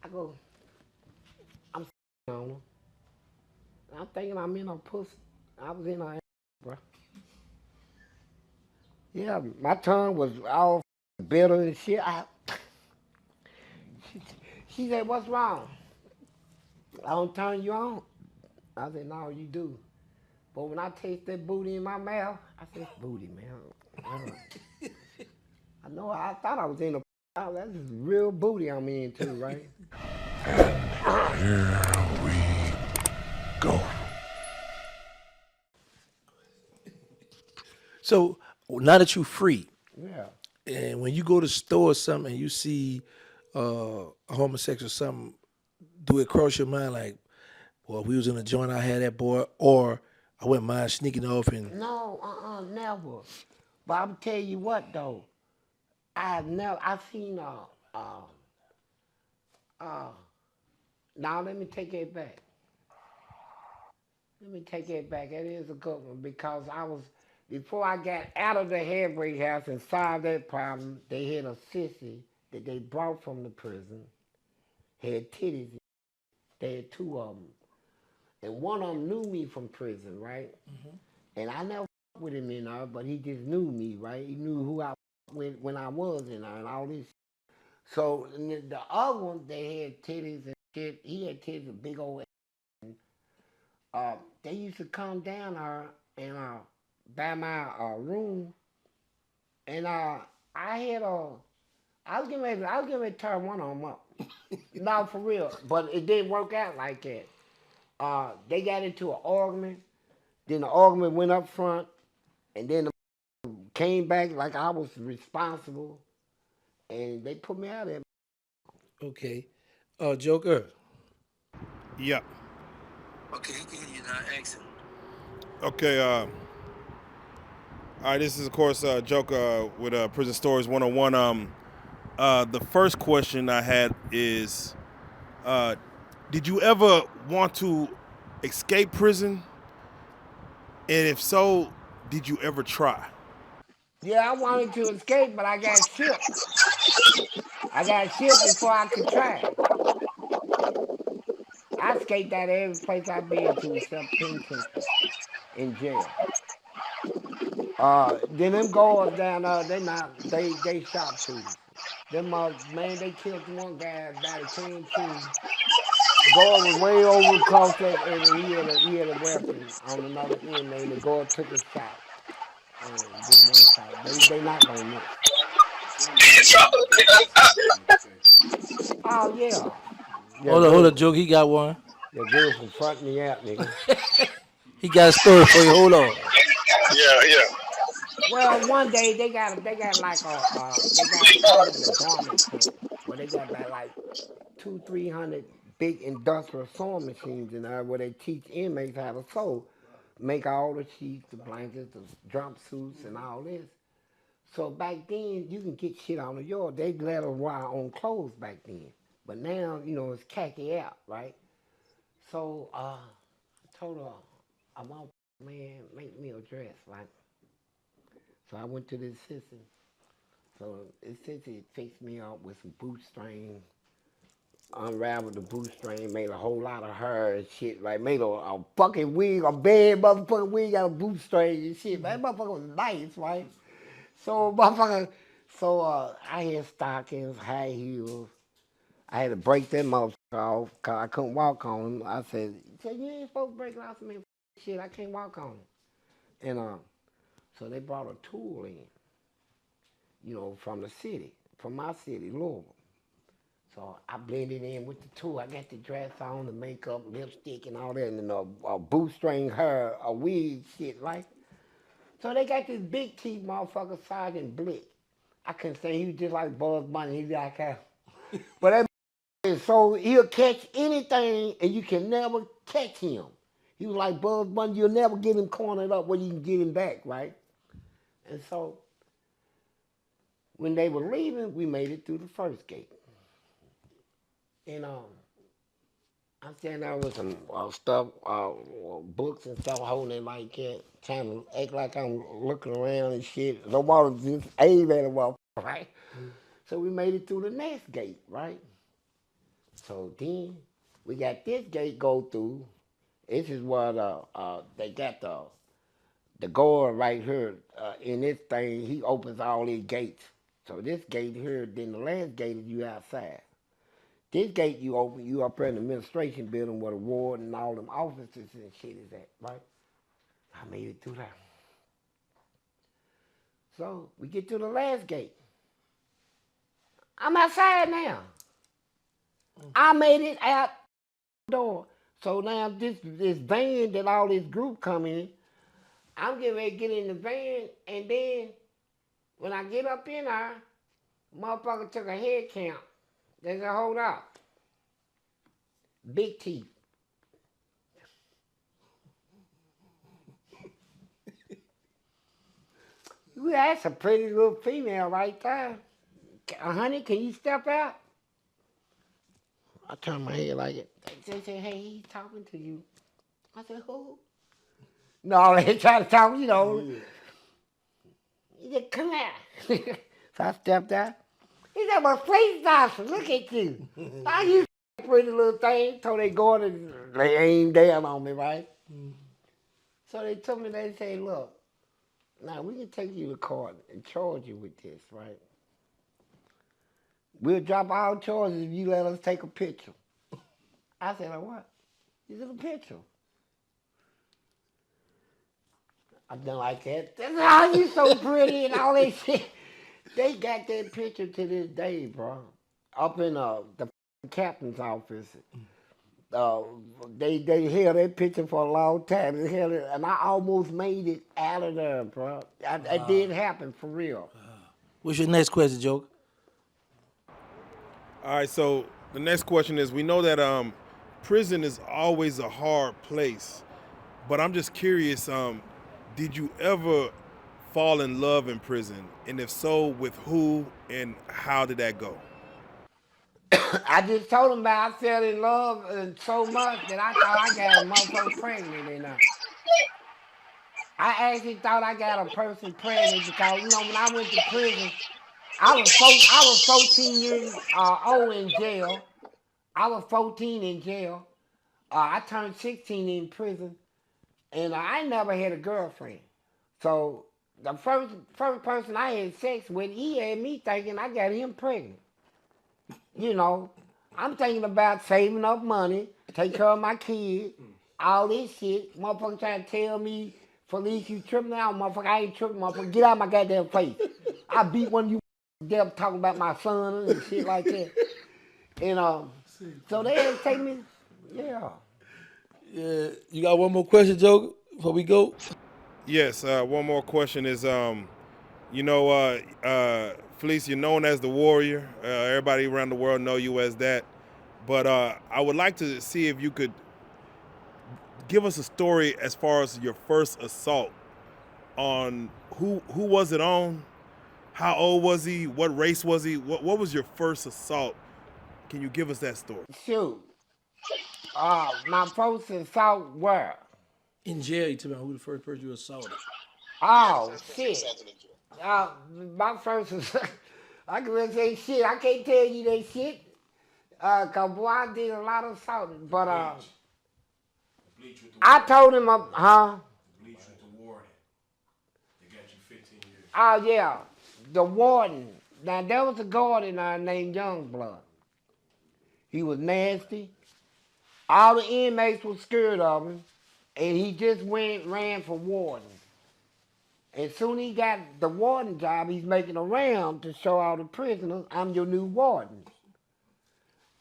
I go, I'm on her. I'm thinking I'm in her pussy. I was in her ass, bro. Yeah, my tongue was all bitter and shit. She, she said, what's wrong? I don't turn you on. I said, no, you do. But when I taste that booty in my mouth, I said, it's booty, man. I know I thought I was in a that's just real booty I'm into, right? Here we go. So now that you free, Yeah. and when you go to the store or something and you see a homosexual or something, do it cross your mind like, well, if we was in a joint, I had that boy, or I wouldn't mind sneaking off and No, never. But I'm tell you what though, I've seen uh, now let me take it back. Let me take it back. That is a good one because before I got out of the halfway house and solved that problem, they had a sissy that they brought from the prison, had titties. They had two of them. And one of them knew me from prison, right? And I never with him in there, but he just knew me, right? He knew who I with when I was in there and all this. So and the other one, they had titties and shit. He had titties, a big old. They used to come down and by my room, and I had I was getting ready to turn one of them up. No, for real, but it didn't work out like that. They got into an argument. Then the argument went up front, and then the came back like I was responsible, and they put me out of there. okay, Joker. Yeah. Okay, you can hear you now. Accent. Okay. All right. This is of course Joker with Prison Stories 101. The first question I had is, uh, did you ever want to escape prison? And if so, did you ever try? Yeah, I wanted to escape, but I got shipped. I got shipped before I could try. I escaped out of every place I've been to except penitentiary in jail. Then them guards down there, they sharpshooters. Them man, they killed one guy by the canteen. The guard was way over across that, and he had a weapon on another inmate. And the guard took a shot, and just one shot. They not gonna miss. Oh yeah, yeah, Hold up, good. Joker. He got one. Yeah, good for fronting me out, nigga. He got a story for you. Hold on. Yeah, yeah. Well, one day they got like they got called it the garment plant where they got about like 200-300 big industrial sewing machines in there where they teach inmates how to sew, make all the sheets, the blankets, the jumpsuits, and all this. So back then you can get shit on the yard. They let us wear our own clothes back then, but now it's khaki out, right? So I told her I want man make me a dress, right? So I went to this assistant. So it says he fixed me up with some bootstring, unraveled the bootstring, made a whole lot of hair and shit. Like made a fucking wig, a bad motherfucking wig out of bootstring and shit. Man, that motherfucker was nice, right? So motherfucker, so I had stockings, high heels. I had to break that motherfucker off because I couldn't walk on them. I said, you ain't supposed to break it off of me. Shit, I can't walk on them. And so they brought a tool in, from the city, from my city, Louisville. So I blended in with the tool. I got the dress on, the makeup, lipstick, and all that, and then a bootstring hair, a wig, shit like. So they got this big teeth motherfucker, Sergeant Blick. I couldn't say he was just like Buzz Bunny. He's like, but that is so he'll catch anything, and you can never catch him. He was like Buzz Bunny. You'll never get him cornered up where you can get him back, right? And so when they were leaving, we made it through the first gate. And I'm standing there with some stuff, books and stuff, holding it like that, trying to act like I'm looking around and shit. Nobody just aim at a motherfucker, right? So we made it through the next gate, right? So then we got this gate go through. This is what they got the guard right here in this thing. He opens all these gates. So this gate here, then the last gate is you outside. This gate you open, you up in the administration building where the warden and all them offices and shit is at, right? I made it through that. So we get to the last gate. I'm outside now. I made it out the door. So now this van that all this group come in, I'm getting ready to get in the van, and then when I get up in there, motherfucker took a head count. They said, hold up. Big teeth. That's a pretty little female right there. Honey, can you step out? I turned my head like it. They said, hey, he's talking to you. I said, who? No, they try to talk, you know. He said, come out. So I stepped out. He said, well, Fleece Dawson, look at you. Now you pretty little thing. So they go and they aim down on me, right? So they told me, they say, look, now we can take you to court and charge you with this, right? We'll drop all charges if you let us take a picture. I said, oh, what? He said, a picture. I done like that. Oh, you so pretty and all that shit. They got that picture to this day, bro. Up in the captain's office. They held that picture for a long time. They held it, and I almost made it out of there, bro. It did happen, for real. What's your next question, Joker? All right, so the next question is: we know that prison is always a hard place, but I'm just curious. Did you ever fall in love in prison, and if so, with who and how did that go? I just told him about I fell in love so much that I thought I got a motherfucker pregnant in there. I actually thought I got a person pregnant because, you know, when I went to prison, I was 14 years old in jail. I was 14 in jail. I turned 16 in prison, and I never had a girlfriend. So the first person I had sex with, he had me thinking I got him pregnant. You know, I'm thinking about saving up money, take care of my kids, all this shit. Motherfucker trying to tell me, Felice, you tripping out, motherfucker. I ain't tripping, motherfucker. Get out of my goddamn face. I beat one of you devil talking about my son and shit like that. And so they had to take me, yeah. Yeah, you got one more question, Joker, before we go? Yes, one more question is, Fleece, you're known as the warrior. Everybody around the world know you as that. But I would like to see if you could give us a story as far as your first assault. On who was it on? How old was he? What race was he? What was your first assault? Can you give us that story? Shoot. My first assault where? In jail, you tell me who the first person you assaulted. Oh, shit. My first assault, I can really say shit. I can't tell you that shit. Cause boy, I did a lot of assaulting. But I told him, huh? Bleach with the warden. They got you 15 years. Oh yeah, the warden. Now there was a guard in there named Youngblood. He was nasty. All the inmates were scared of him, and he just ran for warden. And soon he got the warden job, he's making a round to show all the prisoners, I'm your new warden.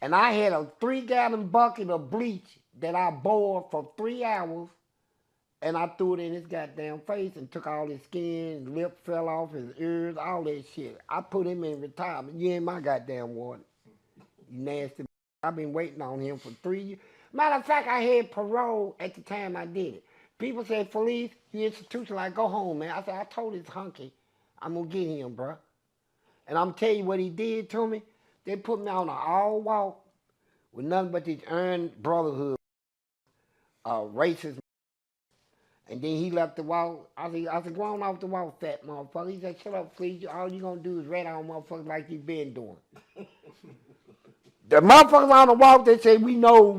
And I had a 3-gallon bucket of bleach that I boiled for 3 hours, and I threw it in his goddamn face and took all his skin, his lip fell off, his ears, all that shit. I put him in retirement. You ain't my goddamn warden. You nasty. I've been waiting on him for 3 years. Matter of fact, I had parole at the time I did it. People said, Felice, you institutionalized, go home, man. I said, I told this hunky, I'm going to get him, bro. And I'm telling you what he did to me. They put me on an all walk with nothing but this earned brotherhood, racist. And then he left the walk. I said, go on off the walk, fat motherfucker. He said, shut up, please. All you going to do is rat on motherfuckers like you been doing. The motherfuckers on the walk, they say, we know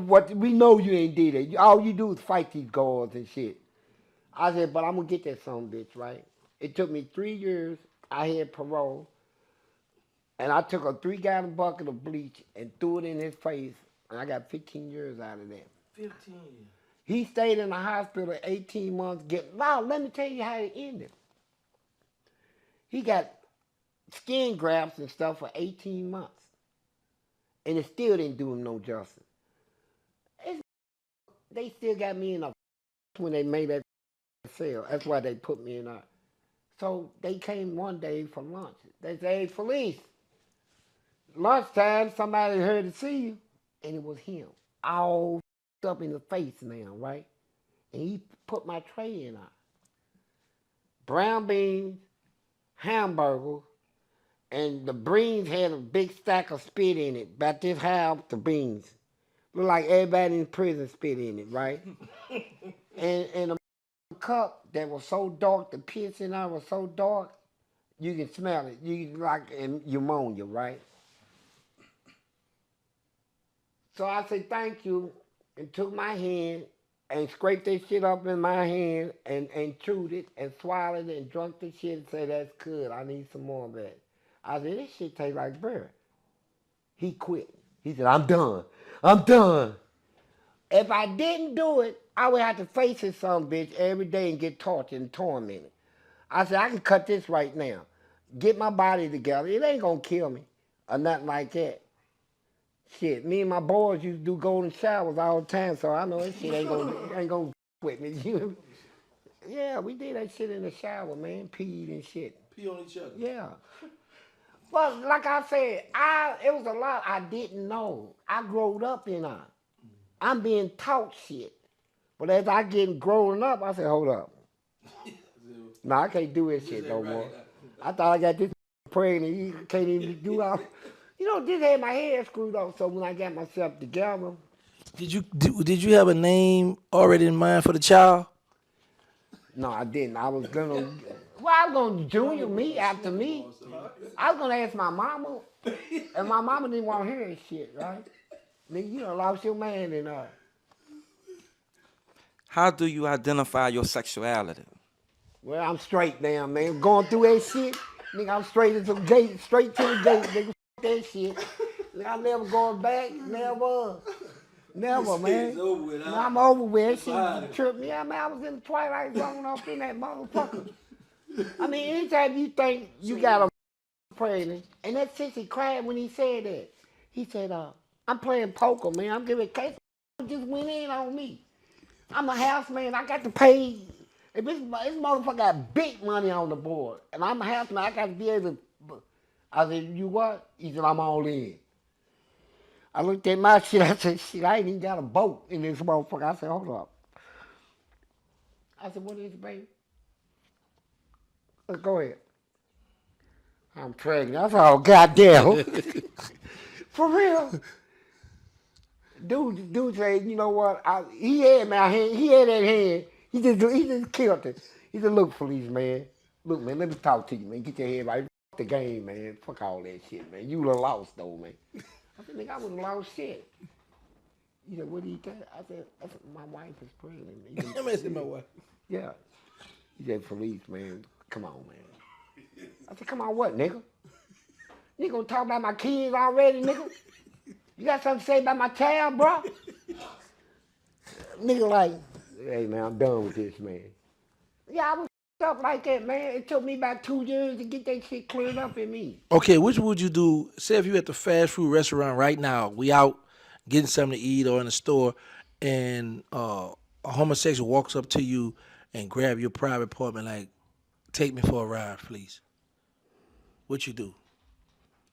you ain't did it. All you do is fight these guards and shit. I said, but I'm gonna get that son bitch, right? It took me 3 years. I had parole. And I took a 3-gallon bucket of bleach and threw it in his face, and I got 15 years out of that. 15. He stayed in the hospital 18 months. Now, let me tell you how it ended. He got skin grafts and stuff for 18 months. And it still didn't do him no justice. They still got me in a when they made that cell. That's why they put me in a. So they came one day for lunch. They said, hey, Fleece, lunchtime, somebody heard to see you. And it was him. All up in the face now, right? And he put my tray in there. Brown beans, hamburgers, and the beans had a big stack of spit in it, about this high up the beans. Look like everybody in prison spit in it, right? and a cup that was so dark, the piss in there was so dark, you can smell it. You like pneumonia, right? So I said, thank you, and took my hand and scraped that shit up in my hand and chewed it and swallowed it and drunk the shit and said, that's good. I need some more of that. I said, this shit tastes like beer. He quit. He said, I'm done. I'm done. If I didn't do it, I would have to face this son bitch every day and get tortured and tormented. I said, I can cut this right now. Get my body together. It ain't gonna kill me or nothing like that. Shit, me and my boys used to do golden showers all the time, so I know this shit ain't gonna with me. Yeah, we did that shit in the shower, man. Peed and shit. Pee on each other. Yeah. But like I said, it was a lot I didn't know. I growed up in on. I'm being taught shit. But as I get growing up, I said, hold up. No, I can't do this shit no more. I thought I got this pregnant. You can't even do all. You know, just had my head screwed up. So when I got myself together. Did you have a name already in mind for the child? No, I didn't. I was gonna. Well, I was gonna junior me after me. I was gonna ask my mama, and my mama didn't want to hear that shit, right? Nigga, you done lost your man in her. How do you identify your sexuality? Well, I'm straight now, man. Going through that shit, nigga, I'm straight to the gate, straight to the gate, nigga. That shit. Nigga, I'm never going back, never. Never, man. Now I'm over with. That shit tripped me out, man. I was in the twilight zone up in that motherfucker. I mean, anytime you think you got a pregnant, and that sissy cried when he said that. He said, I'm playing poker, man. I'm giving case. Just went in on me. I'm a houseman. I got to pay. If this motherfucker got big money on the board, and I'm a houseman, I got to be able to. I said, you what? He said, I'm all in. I looked at my shit. I said, shit, I ain't even got a boat in this motherfucker. I said, hold up. I said, what is it, baby? Go ahead. I'm pregnant. I said, oh, goddamn. For real. Dude said, you know what? He had my hand. He had that hand. He just killed it. He said, look, Fleece, man. Look, man, let me talk to you, man. Get your head right. Fuck the game, man. Fuck all that shit, man. You would have lost, though, man. I said, nigga, I would have lost shit. He said, what do you think? I said, my wife is pregnant. I'm asking my wife. Yeah. He said, Fleece, man, come on, man. I said, come on what, nigga? You gonna talk about my kids already, nigga? You got something to say about my child, bro? Nigga like, hey, man, I'm done with this, man. Yeah, I was up like that, man. It took me about 2 years to get that shit cleared up in me. Okay, which would you do? Say if you at the fast food restaurant right now, we out getting something to eat or in the store, and a homosexual walks up to you and grab your private apartment, like, take me for a ride, please. What you do?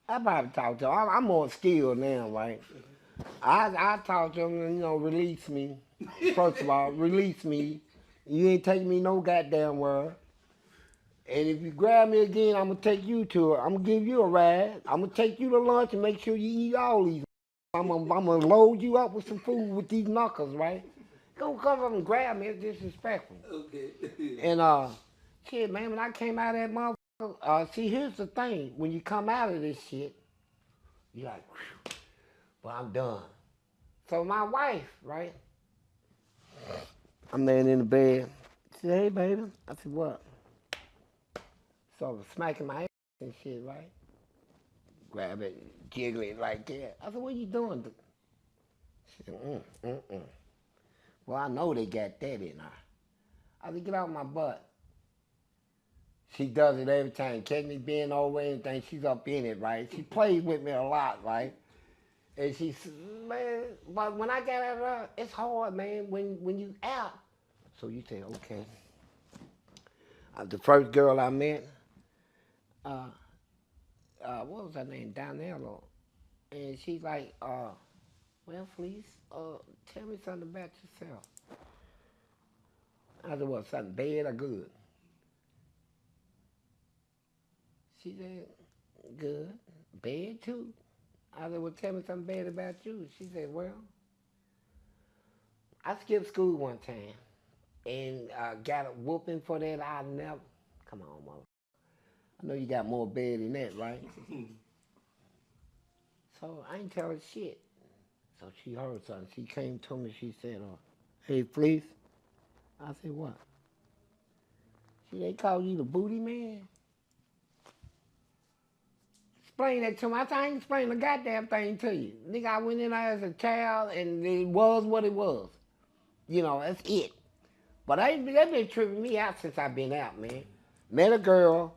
I probably talk to him. I'm more skilled now, right? I talk to him and, you know, release me. First of all, release me. You ain't taking me no goddamn word. And if you grab me again, I'm going to take you to it. I'm going to give you a ride. I'm going to take you to lunch and make sure you eat all these. I'm going to load you up with some food with these knuckles, right? Don't come up and grab me. It's disrespectful. Okay. And, shit, man, when I came out of that motherfucker, see, here's the thing. When you come out of this shit, you're like, whew. Well, I'm done. So my wife, right? I'm laying in the bed. She said, hey, baby. I said, what? So I was smacking my ass and shit, right? Grab it, jiggle it like that. I said, what you doing? She said, Well, I know they got that in her. I said, get out my butt. She does it every time. Catch me being over anything, she's up in it, right? She plays with me a lot, right? And she said, man, but when I got out of her, it's hard, man, when you out. So you say, okay. The first girl I met, uh, what was her name? Donnell. And she's like, well, Fleece, tell me something about yourself. I said, what, something bad or good? She said, good. Bad too. I said, well, tell me something bad about you. She said, well, I skipped school one time and got a whooping for that. I never, come on, mother. I know you got more bad than that, right? So I ain't tell her shit. So she heard something. She came to me. She said, hey, Fleece. I said, what? She, they call you the booty man? Explain that to me. I said, I ain't explain the goddamn thing to you. Nigga, I went in there as a child, and it was what it was. You know, that's it. But they been tripping me out since I've been out, man. Met a girl,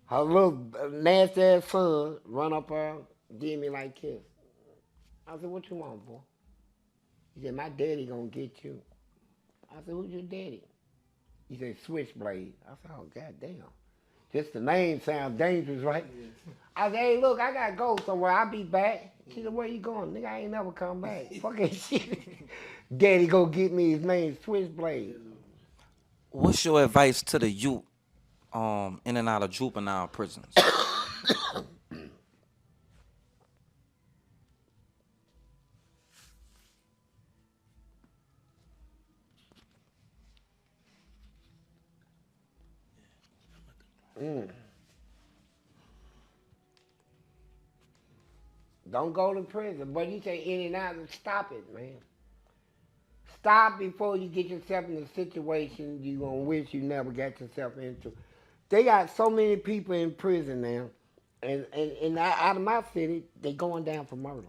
her little nasty ass son run up her, give me like kiss. I said, what you want, boy? He said, my daddy gonna get you. I said, who's your daddy? He said, Switchblade. I said, oh, goddamn. Just the name sounds dangerous, right? I said, hey, look, I gotta go somewhere. I'll be back. She said, where you going? Nigga, I ain't never come back. Fucking shit. Daddy go get me, his name Switchblade. What's your advice to the youth in and out of juvenile prisons? Don't go to prison. But you say in and out, stop it, man. Stop before you get yourself in a situation you're going to wish you never got yourself into. They got so many people in prison now. And out of my city, they going down for murder.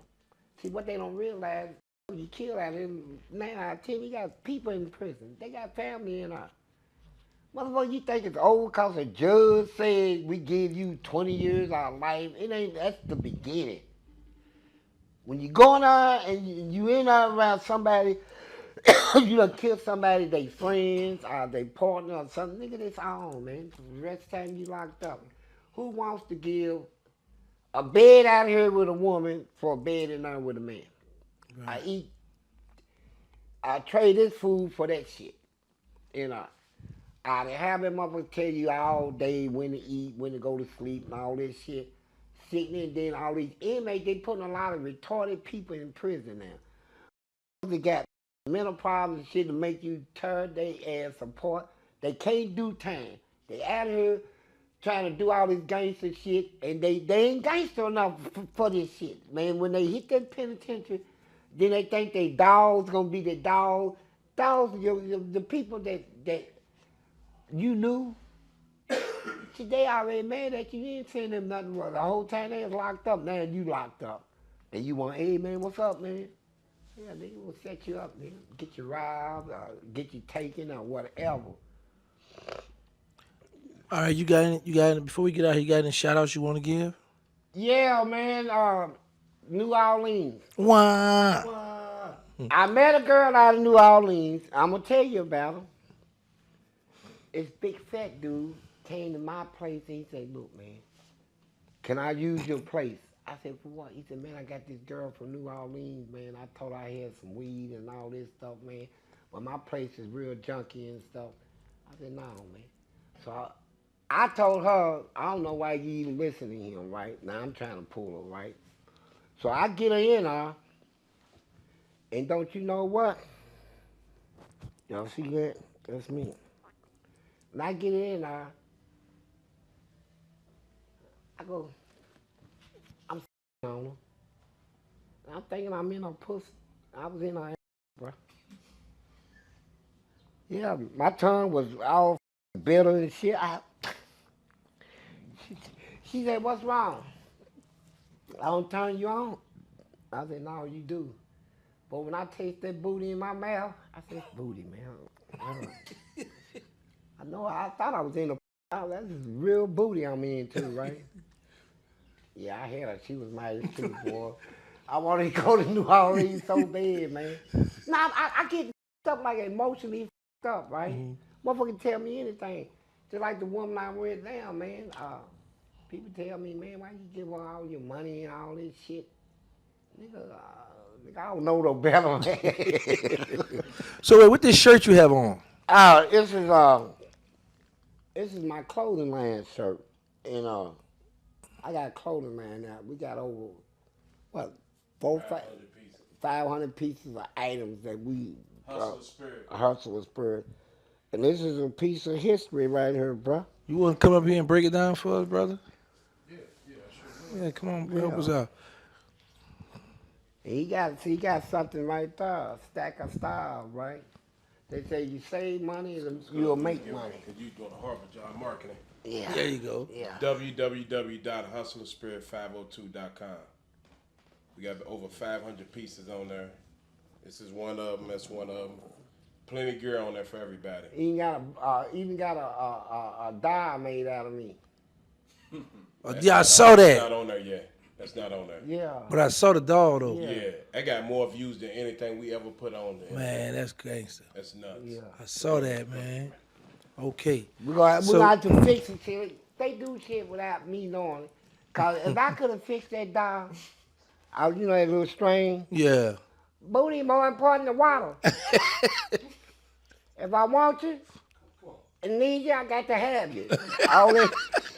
See, what they don't realize, you kill out of 9 out of 10, we got people in prison. They got family in our. Motherfucker, you think it's over because a judge said we give you 20 years out of life? It ain't, that's the beginning. When you go in there and you in there around somebody, you done kill somebody, they friends or they partner or something, nigga, that's all, man. For the rest of the time you locked up. Who wants to give a bed out here with a woman for a bed in there with a man? Right. I trade this food for that shit. You know. I have them motherfuckers tell you all day when to eat, when to go to sleep, and all this shit. Sitting in there, all these inmates, they putting a lot of retarded people in prison now. They got mental problems and shit to make you tear their ass apart. They can't do time. They out here trying to do all this gangster shit, and they ain't gangster enough for this shit. Man, when they hit that penitentiary, then they think they dogs gonna be the dog. Dogs, the people that you knew, see, they already mad at you. You ain't saying them nothing. The whole time they was locked up, now you locked up. And you want, hey, man, what's up, man? Yeah, nigga, we'll set you up, nigga. Get you robbed, or get you taken, or whatever. All right, before we get out here, you got any shout outs you want to give? Yeah, man, New Orleans. Why? I met a girl out of New Orleans. I'm going to tell you about her. This big fat dude came to my place and he said, look, man, can I use your place? I said, for what? He said, man, I got this girl from New Orleans, man. I told her I had some weed and all this stuff, man. But my place is real junky and stuff. I said, no, man. So I told her, I don't know why you even listen to him, right? Now I'm trying to pull her, right? So I get her in her, and don't you know what? Y'all see that? That's me. When I get in her, I go, I'm on her. I'm thinking I'm in a pussy. I was in her, bro. Yeah, my tongue was all bitter and shit. She said, "What's wrong? I don't turn you on." I said, "No, you do." But when I taste that booty in my mouth, I said, "It's booty, man." I know. I thought I was in a. Oh, that's real booty I'm into, right? Yeah, I had her. She was nice too, boy. I wanted to go to New Orleans so bad, man. Nah, I get stuff like emotionally up, right? Motherfucker tell me anything. Just like the woman I went down, man. People tell me, man, why you give her all your money and all this shit? Nigga, I don't know no better, man. So wait, what this shirt you have on? This is my clothing line shirt, and I got a clothing line now. We got over what 500 pieces of items that we hustle with spirit. And this is a piece of history right here, bro. You want to come up here and break it down for us, brother? Yeah, sure. Yeah, come on, help us out. And he got something right there, a stack of style, right? They say you save money, you'll make money. Because you doing a horrible job marketing. Yeah. There you go. Yeah. www.hustlerspirit502.com. We got over 500 pieces on there. This is one of them. That's one of them. Plenty of gear on there for everybody. Even got a die made out of me. Yeah, I saw That's that. not on there yet. That's not on there. Yeah. But I saw the dog though. Yeah, that got more views than anything we ever put on there. Man, that's gangster. That's nuts. Yeah. I saw that, man. Okay. We're gonna So- have to fix it. Shit. They do shit without me knowing it. Cause if I could have fixed that die, that little string, Yeah. booty more important than water. If I want you and need you, I got to have you. All that